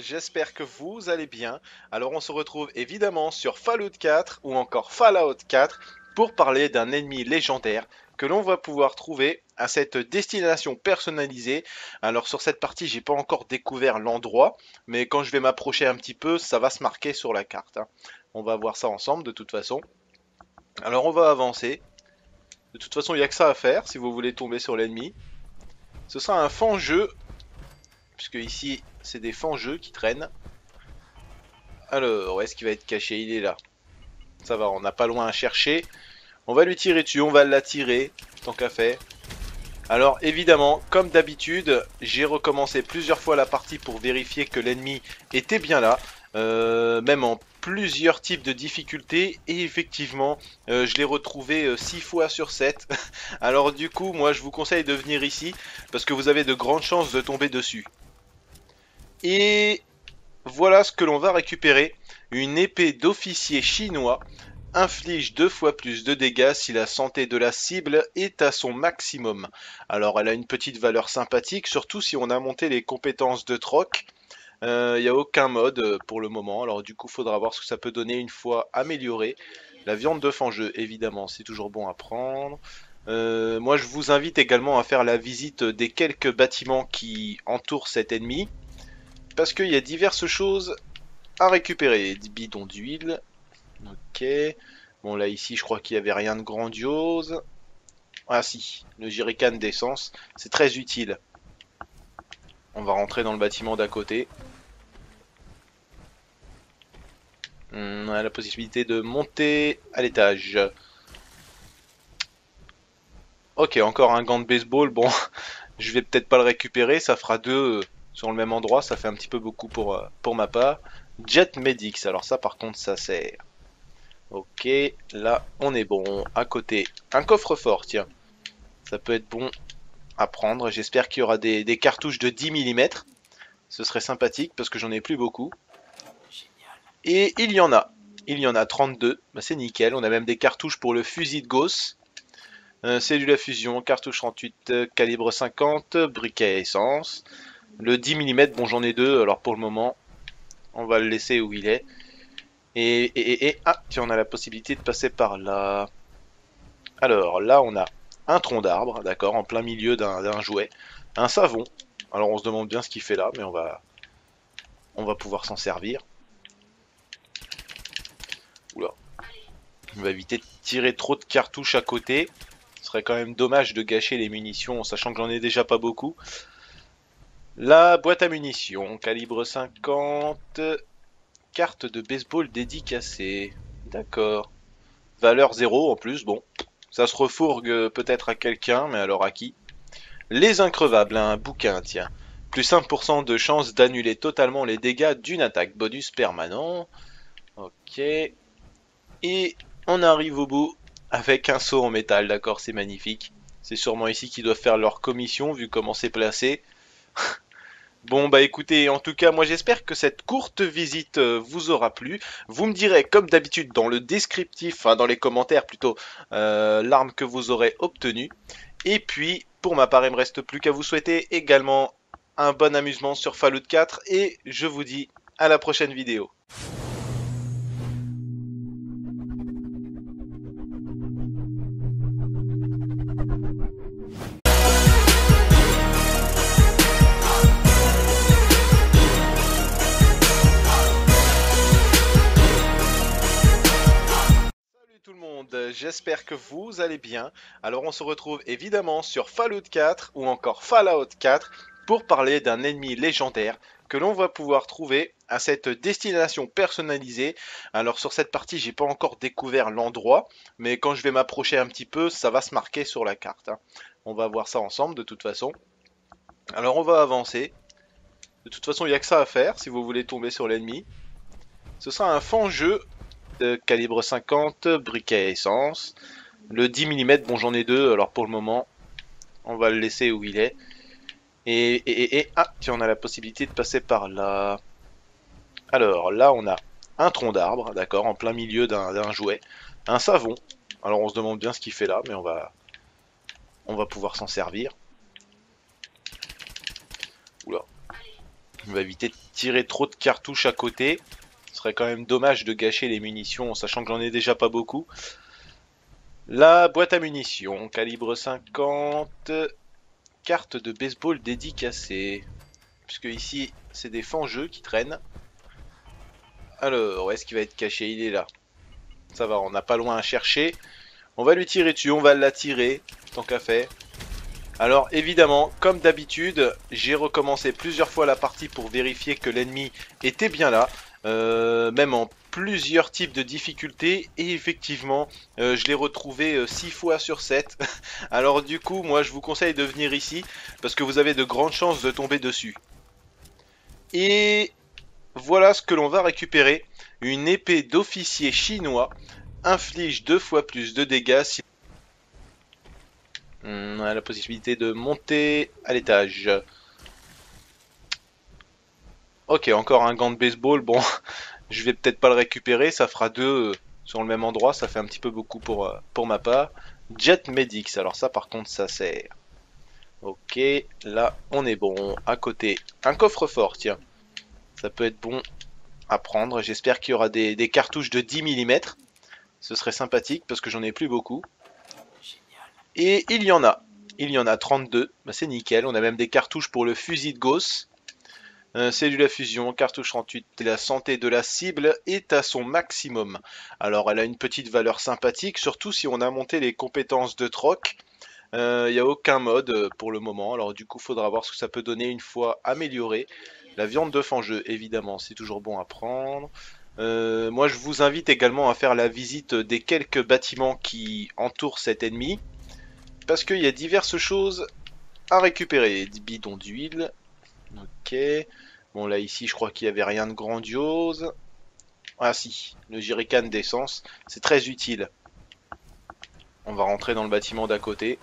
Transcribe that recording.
j'espère que vous allez bien. Alors on se retrouve évidemment sur Fallout 4 ou encore Fallout 4 pour parler d'un ennemi légendaire que l'on va pouvoir trouver à cette destination personnalisée. Alors sur cette partie, j'ai pas encore découvert l'endroit, mais quand je vais m'approcher un petit peu, ça va se marquer sur la carte, hein. On va voir ça ensemble de toute façon. Alors on va avancer. De toute façon, il n'y a que ça à faire si vous voulez tomber sur l'ennemi. Ce sera un fangeux, puisque ici c'est des fangeux qui traînent. Alors, où est-ce qu'il va être caché? Il est là. Ça va, on n'a pas loin à chercher. On va lui tirer dessus, on va l'attirer, tant qu'à faire. Alors évidemment, comme d'habitude, j'ai recommencé plusieurs fois la partie pour vérifier que l'ennemi était bien là. Même en plusieurs types de difficultés. Et effectivement, je l'ai retrouvé 6 fois sur 7. Alors du coup, moi je vous conseille de venir ici, parce que vous avez de grandes chances de tomber dessus. Et voilà ce que l'on va récupérer. Une épée d'officier chinois. Inflige 2 fois plus de dégâts si la santé de la cible est à son maximum. Alors elle a une petite valeur sympathique, surtout si on a monté les compétences de troc. Il n'y a aucun mode pour le moment, alors du coup faudra voir ce que ça peut donner une fois amélioré. La viande de fangeux, évidemment, c'est toujours bon à prendre. Moi je vous invite également à faire la visite des quelques bâtiments qui entourent cet ennemi, parce qu'il y a diverses choses à récupérer. Des bidons d'huile. Ok. Bon là ici je crois qu'il n'y avait rien de grandiose. Ah si, le jerrycan d'essence, c'est très utile. On va rentrer dans le bâtiment d'à côté. On a la possibilité de monter à l'étage. Ok, encore un gant de baseball. Bon, je vais peut-être pas le récupérer. Ça fera deux sur le même endroit. Ça fait un petit peu beaucoup pour ma part. Jet Medix. Alors ça par contre ça sert. Ok, là on est bon. À côté, un coffre-fort, tiens. Ça peut être bon à prendre. J'espère qu'il y aura des cartouches de 10 mm. Ce serait sympathique parce que j'en ai plus beaucoup. Et il y en a. Il y en a 32. Bah, c'est nickel. On a même des cartouches pour le fusil de Gauss. Cellule à fusion, cartouche 38, calibre 50, briquet à essence. Le 10 mm, bon j'en ai deux. Alors pour le moment, on va le laisser où il est. Ah, tiens, on a la possibilité de passer par là. Alors là, on a un tronc d'arbre, d'accord, en plein milieu d'un jouet. Un savon. Alors on se demande bien ce qu'il fait là, mais on va pouvoir s'en servir. Oula. On va éviter de tirer trop de cartouches à côté. Ce serait quand même dommage de gâcher les munitions, sachant que j'en ai déjà pas beaucoup. La boîte à munitions, calibre 50. Carte de baseball dédicacée. D'accord. Valeur 0 en plus, bon. Ça se refourgue peut-être à quelqu'un, mais alors à qui? Les increvables, un bouquin, tiens. Plus 5% de chance d'annuler totalement les dégâts d'une attaque. Bonus permanent. Ok. Et on arrive au bout avec un seau en métal, d'accord, c'est magnifique. C'est sûrement ici qu'ils doivent faire leur commission, vu comment c'est placé. Bon bah écoutez, en tout cas moi j'espère que cette courte visite vous aura plu. Vous me direz comme d'habitude dans le descriptif, enfin dans les commentaires plutôt, l'arme que vous aurez obtenue. Et puis pour ma part il me reste plus qu'à vous souhaiter également un bon amusement sur Fallout 4 et je vous dis à la prochaine vidéo. Salut tout le monde, j'espère que vous allez bien. Alors on se retrouve évidemment sur Fallout 4 ou encore Fallout 4 pour parler d'un ennemi légendaire que l'on va pouvoir trouver à cette destination personnalisée. Alors sur cette partie, j'ai pas encore découvert l'endroit, mais quand je vais m'approcher un petit peu, ça va se marquer sur la carte, hein. On va voir ça ensemble de toute façon. Alors on va avancer. De toute façon, il n'y a que ça à faire si vous voulez tomber sur l'ennemi. Ce sera un fangeux calibre 50, briquet à essence. Le 10 mm, bon j'en ai deux, alors pour le moment, on va le laisser où il est. Ah, tiens, on a la possibilité de passer par là. Alors là, on a un tronc d'arbre, d'accord, en plein milieu d'un jouet. Un savon. Alors on se demande bien ce qu'il fait là, mais on va pouvoir s'en servir. Oula. On va éviter de tirer trop de cartouches à côté. Ce serait quand même dommage de gâcher les munitions, sachant que j'en ai déjà pas beaucoup. La boîte à munitions, calibre 50, carte de baseball dédicacée. Puisque ici, c'est des fangeux qui traînent. Alors, où est-ce qu'il va être caché? Il est là. Ça va, on n'a pas loin à chercher. On va lui tirer dessus, on va l'attirer, tant qu'à faire. Alors évidemment, comme d'habitude, j'ai recommencé plusieurs fois la partie pour vérifier que l'ennemi était bien là, même en plusieurs types de difficultés, et effectivement, je l'ai retrouvé 6 fois sur 7. Alors du coup, moi je vous conseille de venir ici, parce que vous avez de grandes chances de tomber dessus. Et voilà ce que l'on va récupérer, une épée d'officier chinois, inflige 2 fois plus de dégâts si on a la possibilité de monter à l'étage. Ok, encore un gant de baseball. Bon, je vais peut-être pas le récupérer. Ça fera deux sur le même endroit. Ça fait un petit peu beaucoup pour ma part. Jet Medix. Alors ça, par contre, ça sert. Ok, là, on est bon. À côté, un coffre-fort, tiens. Ça peut être bon à prendre. J'espère qu'il y aura des cartouches de 10 mm. Ce serait sympathique parce que j'en ai plus beaucoup. Et il y en a. Il y en a 32. Bah, c'est nickel. On a même des cartouches pour le fusil de Gauss. Cellule à fusion, cartouche 38, la santé de la cible est à son maximum. Alors elle a une petite valeur sympathique, surtout si on a monté les compétences de troc. Il n'y a aucun mode pour le moment, alors du coup faudra voir ce que ça peut donner une fois amélioré. La viande d'œuf en jeu, évidemment, c'est toujours bon à prendre. Moi je vous invite également à faire la visite des quelques bâtiments qui entourent cet ennemi. Parce qu'il y a diverses choses à récupérer. Des bidons d'huile. Ok. Bon là ici je crois qu'il n'y avait rien de grandiose. Ah si, le jerrycan d'essence, c'est très utile. On va rentrer dans le bâtiment d'à côté.